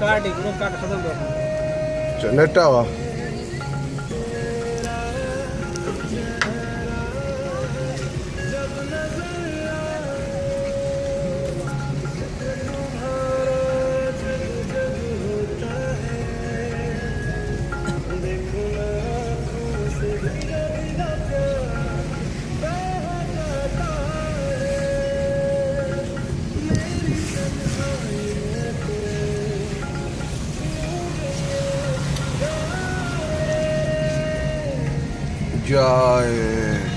ਕਾਟ ਹੀ ਕਰੋ ਕੱਟ ਖਤਮ ਕਰ ਚੰਨੇਟਾ ਵਾ Jai